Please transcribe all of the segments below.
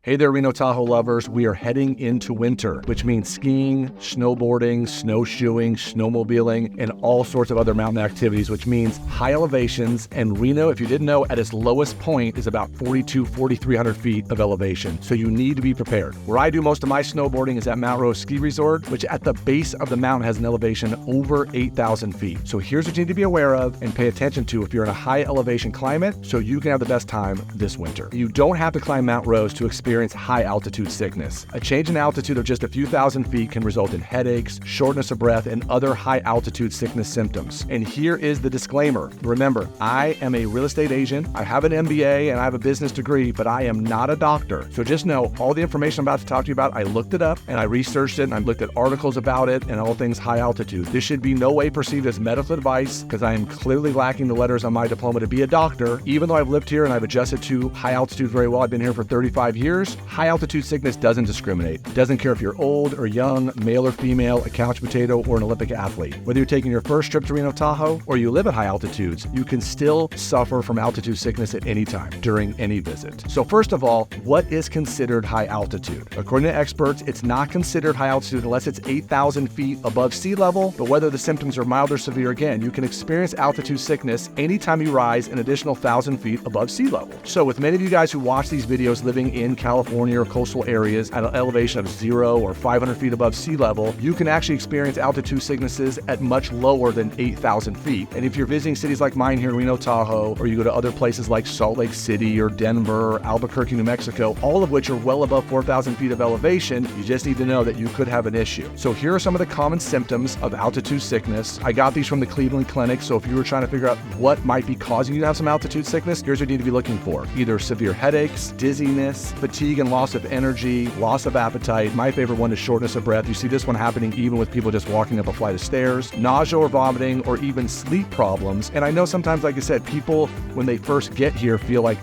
Hey there, Reno Tahoe lovers. We are heading into winter, which means skiing, snowboarding, snowshoeing, snowmobiling, and all sorts of other mountain activities, which means high elevations. And Reno, if you didn't know, at its lowest point is about 4,300 feet of elevation. So you need to be prepared. Where I do most of my snowboarding is at Mount Rose Ski Resort, which at the base of the mountain has an elevation over 8,000 feet. So here's what you need to be aware of and pay attention to if you're in a high elevation climate so you can have the best time this winter. You don't have to climb Mount Rose to experience high altitude sickness. A change in altitude of just a few thousand feet can result in headaches, shortness of breath, and other high altitude sickness symptoms. And here is the disclaimer. Remember, I am a real estate agent. I have an MBA and I have a business degree, but I am not a doctor. So just know all the information I'm about to talk to you about, I looked it up and I researched it and I looked at articles about it and all things high altitude. This should be no way perceived as medical advice because I am clearly lacking the letters on my diploma to be a doctor. Even though I've lived here and I've adjusted to high altitude very well, I've been here for 35 years. High altitude sickness doesn't discriminate. It doesn't care if you're old or young, male or female, a couch potato, or an Olympic athlete. Whether you're taking your first trip to Reno Tahoe or you live at high altitudes, you can still suffer from altitude sickness at any time during any visit. So first of all, what is considered high altitude? According to experts, it's not considered high altitude unless it's 8,000 feet above sea level, but whether the symptoms are mild or severe, again, you can experience altitude sickness anytime you rise an additional 1,000 feet above sea level. So with many of you guys who watch these videos living in California or coastal areas at an elevation of 0 or 500 feet above sea level, you can actually experience altitude sicknesses at much lower than 8,000 feet. And if you're visiting cities like mine here in Reno Tahoe, or you go to other places like Salt Lake City or Denver or Albuquerque, New Mexico, all of which are well above 4,000 feet of elevation, you just need to know that you could have an issue. So here are some of the common symptoms of altitude sickness. I got these from the Cleveland Clinic, so if you were trying to figure out what might be causing you to have some altitude sickness, here's what you need to be looking for. Either severe headaches, dizziness, fatigue and loss of energy, loss of appetite. My favorite one is shortness of breath. You see this one happening even with people just walking up a flight of stairs, nausea or vomiting, or even sleep problems. And I know sometimes, like I said, people, when they first get here, feel like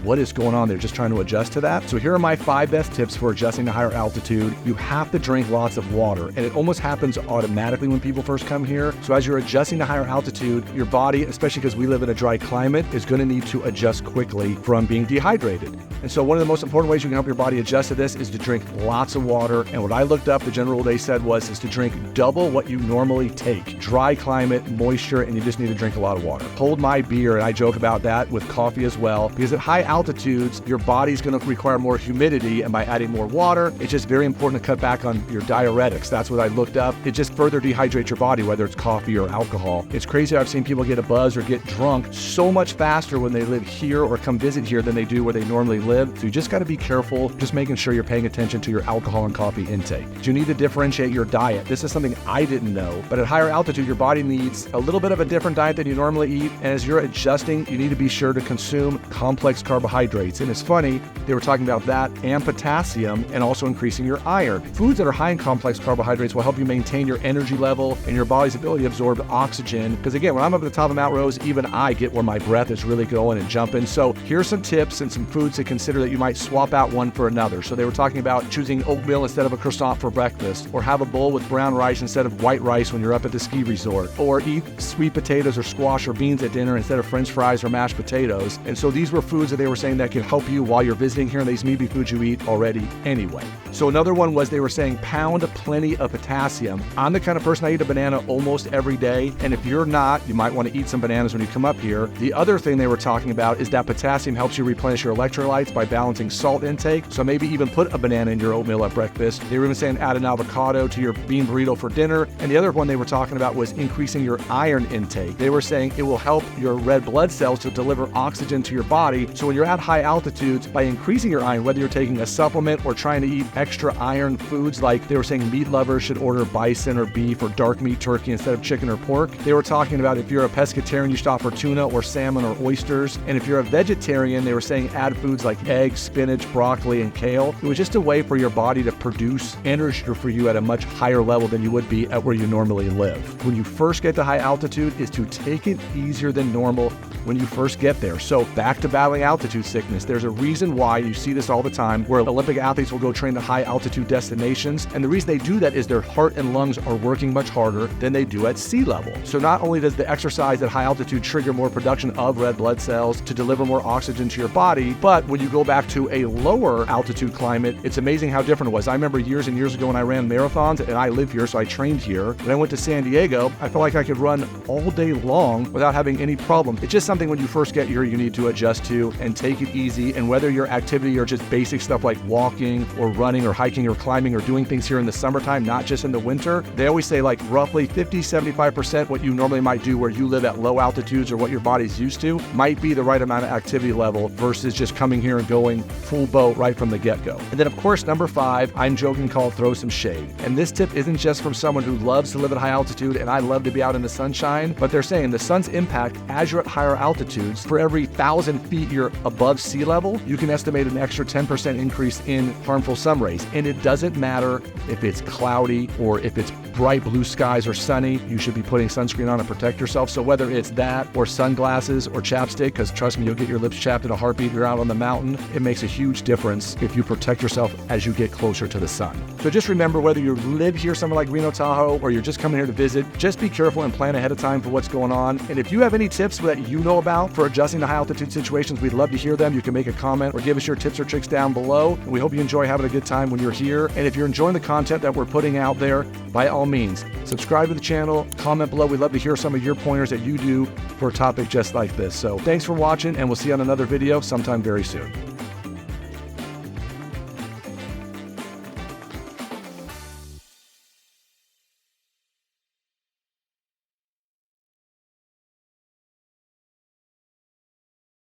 what is going on? They're just trying to adjust to that. So here are my 5 best tips for adjusting to higher altitude. You have to drink lots of water, and it almost happens automatically when people first come here. So as you're adjusting to higher altitude, your body, especially because we live in a dry climate, is going to need to adjust quickly from being dehydrated. And so one of the most important ways you can help your body adjust to this is to drink lots of water. And what I looked up, the general rule they said is to drink double what you normally take. Dry climate, moisture, and you just need to drink a lot of water. Hold my beer, and I joke about that with coffee as well, because at high altitudes, your body's going to require more humidity, and by adding more water, it's just very important to cut back on your diuretics. That's what I looked up. It just further dehydrates your body, whether it's coffee or alcohol. It's crazy how I've seen people get a buzz or get drunk so much faster when they live here or come visit here than they do where they normally live. So you just got to be careful, just making sure you're paying attention to your alcohol and coffee intake. You need to differentiate your diet. This is something I didn't know, but at higher altitude, your body needs a little bit of a different diet than you normally eat. And as you're adjusting, you need to be sure to consume complex carbohydrates. And it's funny, they were talking about that and potassium and also increasing your iron. Foods that are high in complex carbohydrates will help you maintain your energy level and your body's ability to absorb oxygen. Because again, when I'm up at the top of Mount Rose, even I get where my breath is really going and jumping. So here's some tips and some foods to consider that you might swap out one for another. So they were talking about choosing oatmeal instead of a croissant for breakfast, or have a bowl with brown rice instead of white rice when you're up at the ski resort, or eat sweet potatoes or squash or beans at dinner instead of French fries or mashed potatoes. And so these were foods that they were saying that can help you while you're visiting here, and these may be foods you eat already anyway. So another one was they were saying pound plenty of potassium. I'm the kind of person I eat a banana almost every day, and if you're not, you might want to eat some bananas when you come up here. The other thing they were talking about is that potassium helps you replenish your electrolytes by balancing salt intake, so maybe even put a banana in your oatmeal at breakfast. They were even saying add an avocado to your bean burrito for dinner. And the other one they were talking about was increasing your iron intake. They were saying it will help your red blood cells to deliver oxygen to your body. So when you're at high altitudes, by increasing your iron, whether you're taking a supplement or trying to eat extra iron foods, like they were saying meat lovers should order bison or beef or dark meat turkey instead of chicken or pork. They were talking about if you're a pescatarian, you should opt for tuna or salmon or oysters. And if you're a vegetarian, they were saying add foods like eggs, spinach, broccoli, and kale. It was just a way for your body to produce energy for you at a much higher level than you would be at where you normally live. When you first get to high altitude, is to take it easier than normal when you first get there. So back to battling altitude sickness. There's a reason why you see this all the time, where Olympic athletes will go train to high altitude destinations. And the reason they do that is their heart and lungs are working much harder than they do at sea level. So not only does the exercise at high altitude trigger more production of red blood cells to deliver more oxygen to your body, but when you go back to a low lower altitude climate, it's amazing how different it was. I remember years and years ago when I ran marathons, and I live here, so I trained here. When I went to San Diego, I felt like I could run all day long without having any problem. It's just something when you first get here, you need to adjust to and take it easy. And whether your activity or just basic stuff like walking or running or hiking or climbing or doing things here in the summertime, not just in the winter, they always say like roughly 50-75% what you normally might do where you live at low altitudes or what your body's used to might be the right amount of activity level versus just coming here and going full boat right from the get-go. And then of course, number 5, I'm joking called throw some shade. And this tip isn't just from someone who loves to live at high altitude and I love to be out in the sunshine, but they're saying the sun's impact as you're at higher altitudes, for every 1,000 feet you're above sea level, you can estimate an extra 10% increase in harmful sun rays. And it doesn't matter if it's cloudy or if it's bright blue skies or sunny, you should be putting sunscreen on to protect yourself. So whether it's that or sunglasses or chapstick, because trust me, you'll get your lips chapped in a heartbeat if you're out on the mountain, it makes a huge difference if you protect yourself as you get closer to the sun. So just remember, whether you live here somewhere like Reno Tahoe or you're just coming here to visit, just be careful and plan ahead of time for what's going on. And if you have any tips that you know about for adjusting to high altitude situations, we'd love to hear them. You can make a comment or give us your tips or tricks down below. And we hope you enjoy having a good time when you're here. And if you're enjoying the content that we're putting out there, by all means, subscribe to the channel, comment below. We'd love to hear some of your pointers that you do for a topic just like this. So thanks for watching, and we'll see you on another video sometime very soon.